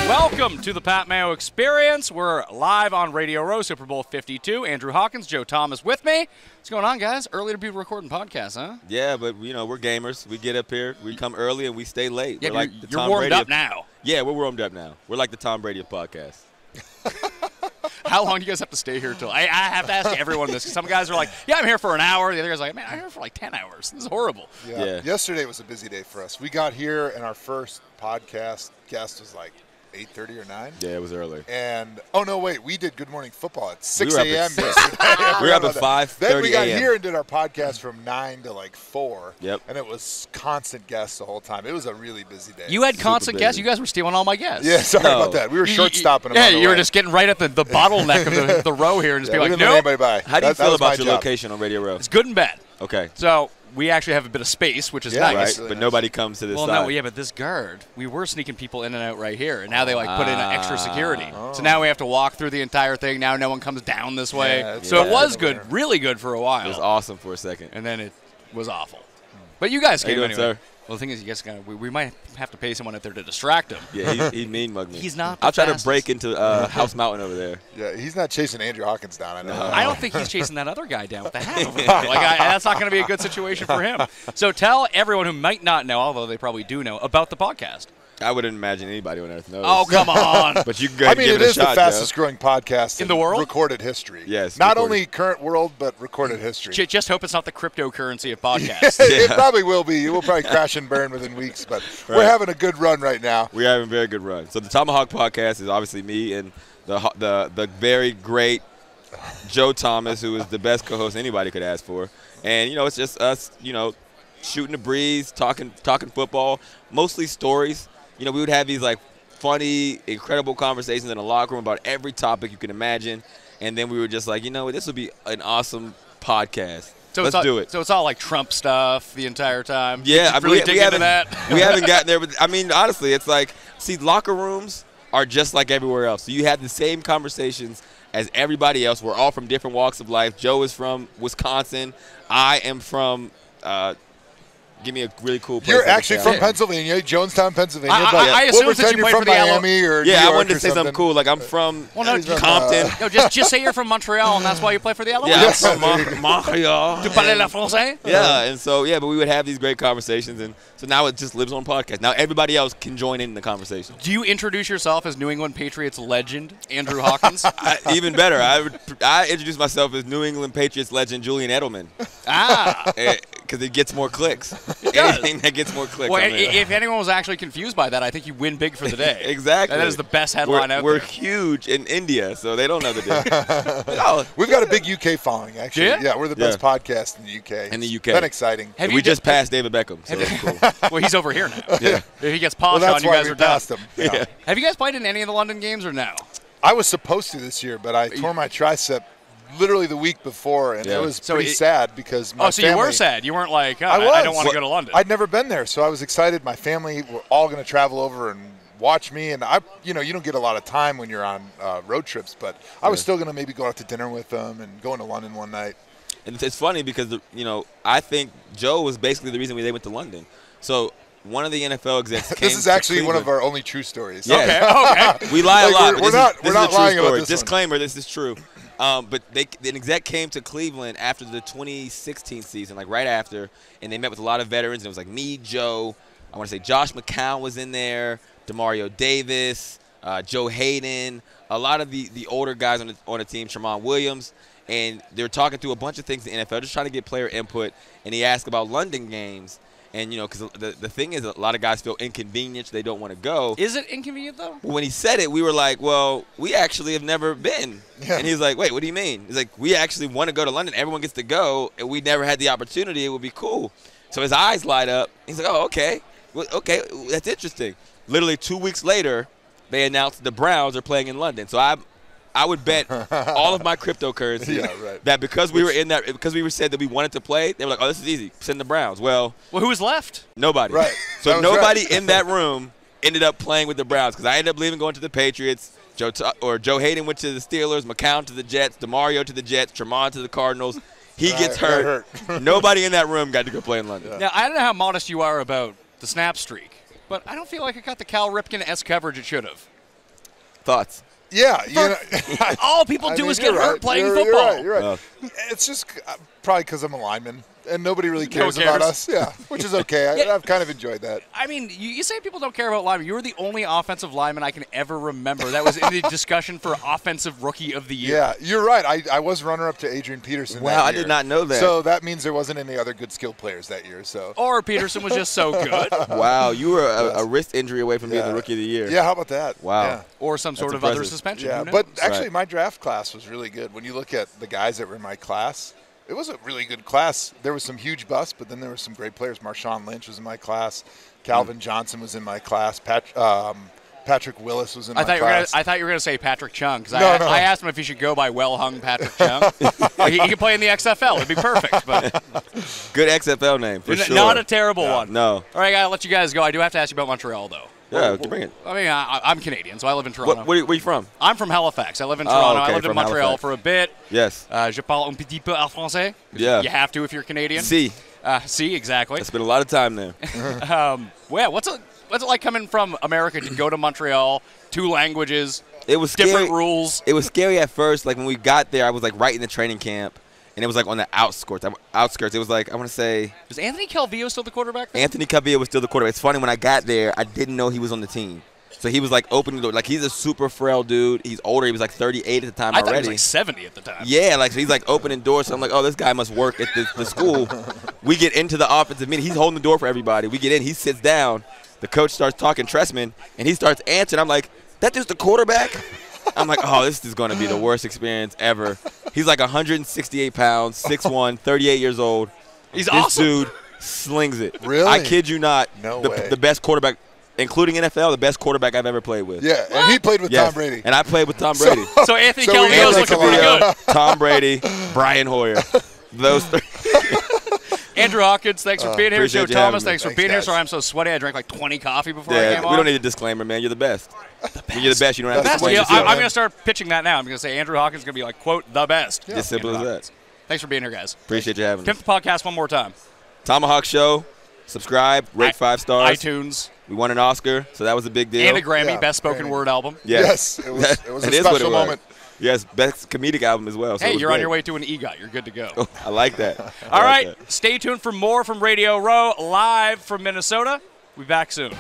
Welcome to the Pat Mayo Experience. We're live on Radio Row, Super Bowl 52. Andrew Hawkins, Joe Thomas with me. What's going on, guys? Early to be recording podcasts, huh? Yeah, but, you know, we're gamers. We get up here, we come early, and we stay late. Yeah, we're like you're warmed up now. Yeah, we're warmed up now. We're like the Tom Brady of podcasts. How long do you guys have to stay here till? I have to ask everyone this, because some guys are like, yeah, I'm here for an hour. The other guy's like, man, I'm here for like 10 hours. This is horrible. Yeah. Yesterday was a busy day for us. We got here, and our first podcast guest was like 8:30 or 9. Yeah, it was early. And, oh, no, wait. We did Good Morning Football at 6 a.m. yesterday. We were up at 5:30 Then we got a.m. here and did our podcast from 9 to like 4. Yep. And it was constant guests the whole time. It was a really busy day. You had Super constant guests? busy. You guys were stealing all my guests. Yeah, sorry about that. We were short-stopping them. Yeah, on the you were way. just getting right at the bottleneck of the row here and just be like, we didn't let nope. anybody by. How do you feel was my about your job. location on Radio Row? It's good and bad. Okay. So we actually have a bit of space, which is Yeah, nice. Right, really but nice. nobody comes to this Well, side. no, yeah, but this guard, we were sneaking people in and out right here, and now they like put in extra security. Oh. So now we have to walk through the entire thing. Now no one comes down this way. Yeah, so it yeah. was good, really good for a while. It was awesome for a second. And then it was awful. But you guys How you came doing, anyway. sir? Well, the thing is, you guys we might have to pay someone out there to distract him. Yeah, he mean mugged me. He's not the I'll try fastest. to break into House Mountain over there. Yeah, he's not chasing Andrew Hawkins down. I know. I don't think he's chasing that other guy down with the hat over there. That's not going to be a good situation for him. So tell everyone who might not know, although they probably do know, about the podcast. I wouldn't imagine anybody on earth knows. Oh, come on. But you can go ahead I mean, and it give it a is shot, the fastest growing podcast In the world? recorded history. Yes, Not recorded. only current world, but recorded history. Just hope it's not the cryptocurrency of podcasts. It probably will be. It will probably crash and burn within weeks, but we're having a good run right now. We're having a very good run. So the ThomaHawk podcast is obviously me and the very great Joe Thomas, who is the best co-host anybody could ask for. And, you know, it's just us, you know, shooting the breeze, talking football, mostly stories. You know, we would have these, like, funny, incredible conversations in the locker room about every topic you can imagine. And then we were just like, you know, this would be an awesome podcast. So Let's do it. So it's all like Trump stuff the entire time. Yeah, I really dig into that. We haven't gotten there, but I mean, honestly, it's like, see, locker rooms are just like everywhere else. So you have the same conversations as everybody else. We're all from different walks of life. Joe is from Wisconsin. I am from. Give me a really cool place. You're I can actually say from I'm Pennsylvania, Jonestown, Pennsylvania. I but assumed we'll that you pretend you're played from for the Miami or New Yeah, I York wanted to or say something cool. Like I'm from Well, no, He's from, Compton. No, just say you're from Montreal, and that's why you play for the Alouettes. Yeah, Yes. I'm from Montreal. Tu parles le français? Yeah, and so, yeah, but we would have these great conversations, and so now it just lives on podcast. Now everybody else can join in the conversation. Do you introduce yourself as New England Patriots legend Andrew Hawkins? Even better, I introduce myself as New England Patriots legend Julian Edelman. Because it gets more clicks. Anything that gets more clicks. Well, I'm in. if anyone was actually confused by that, I think you win big for the day. Exactly. That is the best headline out We're there. huge in India, so they don't know the difference. No, We've got a big UK following, actually. Yeah? We're the best podcast in the UK. In the UK. It's been exciting. Have we you just passed David Beckham, so that's cool. Well, he's over here now. Yeah. If he gets Well, polished that's on, you why guys we are done. passed them. Yeah. Have you guys played in any of the London games or no? I was supposed to this year, but I tore my tricep literally the week before, and Yeah. it was So pretty sad because my So family, you were sad. You weren't like, oh, I was. I don't want to go to London. I'd never been there, so I was excited. My family were all going to travel over and watch me, and you don't get a lot of time when you're on road trips, but I was still going to maybe go out to dinner with them and go into London one night. And it's funny because, I think Joe was basically the reason they went to London. So one of the NFL execs came This is actually to one of Cleveland. our only true stories. Yeah. Okay. We lie a Like, lot. we're but not- this we're is not a true lying about story. this one. Disclaimer, this is true. But an exec came to Cleveland after the 2016 season, like right after, and they met with a lot of veterans. And it was like me, Joe, I want to say Josh McCown was in there, Demario Davis, Joe Hayden, a lot of the older guys on the team, Tramon Williams. And they were talking through a bunch of things in the NFL, just trying to get player input. And he asked about London games. And, because the thing is, a lot of guys feel inconvenienced. They don't want to go. Is it inconvenient, though? When he said it, we were like, well, we actually have never been. Yeah. And he's like, wait, what do you mean? He's like, we actually want to go to London. Everyone gets to go, and we never had the opportunity. It would be cool. So his eyes light up. He's like, oh, okay. Well, okay, that's interesting. Literally 2 weeks later, they announced the Browns are playing in London. So I would bet all of my cryptocurrency that because we were said that we wanted to play, they were like, oh, this is easy. Send the Browns. Well, who was left? nobody. Right. So nobody in that room ended up playing with the Browns because I ended up leaving, going to the Patriots. Joe Hayden went to the Steelers, McCown to the Jets, DeMario to the Jets, Tramon to the Cardinals. He gets hurt. Nobody in that room got to go play in London. Now, I don't know how modest you are about the snap streak. but I don't feel like it got the Cal Ripken-esque coverage it should have. Thoughts? Yeah, All people do is get hurt playing football. You're right. It's just probably because I'm a lineman, and nobody really cares about us. Yeah, which is okay. I've kind of enjoyed that. I mean, you say people don't care about linemen. You were the only offensive lineman I can ever remember that was in the discussion for Offensive Rookie of the Year. Yeah, you're right. I was runner-up to Adrian Peterson Wow, that I year. did not know that. So that means there wasn't any other good skilled players that year. So. Or Peterson was just so good. Wow, you were a wrist injury away from being the Rookie of the Year. Yeah, how about that? Wow. Yeah. Or some sort of other suspension. Yeah, but actually my draft class was really good. When you look at the guys that were in my class, it was a really good class. There was some huge busts, but then there were some great players. Marshawn Lynch was in my class. Calvin Johnson was in my class. Patrick Willis was in my class. I thought you were going to say Patrick Chung, because No. I asked him if he should go by well-hung Patrick Chung. he could play in the XFL. It'd be perfect. But Good XFL name, for sure. Not a terrible one. No. All right, I got to let you guys go. I do have to ask you about Montreal, though. Yeah, bring it. I mean, I'm Canadian, so I live in Toronto. Where are you from? I'm from Halifax. I live in Toronto. okay, I lived in from Montreal Halifax. for a bit. Yes. Je parle un petit peu en français. Yeah. You have to if you're Canadian. See. See, exactly. I spent a lot of time there. What's it like coming from America to go to Montreal? 2 languages, It was different scary. rules. It was scary at first. Like when we got there, I was like right in the training camp, and it was like on the outskirts. It was like, I want to say, Is Anthony Calvillo still the quarterback there? Anthony Calvillo was still the quarterback. It's funny, when I got there, I didn't know he was on the team. So he was like opening the door. Like, he's a super frail dude. He's older. He was like 38 at the time I already. thought he was like 70 at the time. Yeah, like, so he's like opening doors. So I'm like, oh, this guy must work at the school. We get into the offensive meeting. He's holding the door for everybody. We get in. He sits down. The coach starts talking Tressman, and he starts answering. I'm like, that dude's the quarterback? I'm like, oh, this is going to be the worst experience ever. He's like 168 pounds, 6'1", 38 years old. He's awesome. This dude slings it. Really? I kid you not. No way. The best quarterback, including NFL, the best quarterback I've ever played with. Yeah, and he played with Yes. Tom Brady. And I played with Tom Brady. So Anthony So we know Calvillo's that's looking a pretty lot. good. Tom Brady, Brian Hoyer. Those 3. Andrew Hawkins, thanks for being here. Appreciate Joe you having Thomas, me. thanks for Thanks, being here. guys. Sorry I'm so sweaty. I drank like 20 coffee before I Yeah, came we on. don't need a disclaimer, man. You're the best. When you're the best, you don't have to Best. explain Yeah, yourself. I'm going to start pitching that now. I'm going to say Andrew Hawkins is going to be like, quote, the best. As simple as that. Thanks for being here, guys. Appreciate you having me. Pimp the podcast one more time. ThomaHawk Show. Subscribe. Rate 5 stars. iTunes. We won an Oscar, so that was a big deal. And a Grammy, Yeah, Best Spoken Grammy. Word album. Yes, it was a It is what it special was. moment. Yes, best comedic album as well. So Hey, it was you're on great. your way to an EGOT. You're good to go. I like that. All right, stay tuned for more from Radio Row, live from Minnesota. We'll be back soon.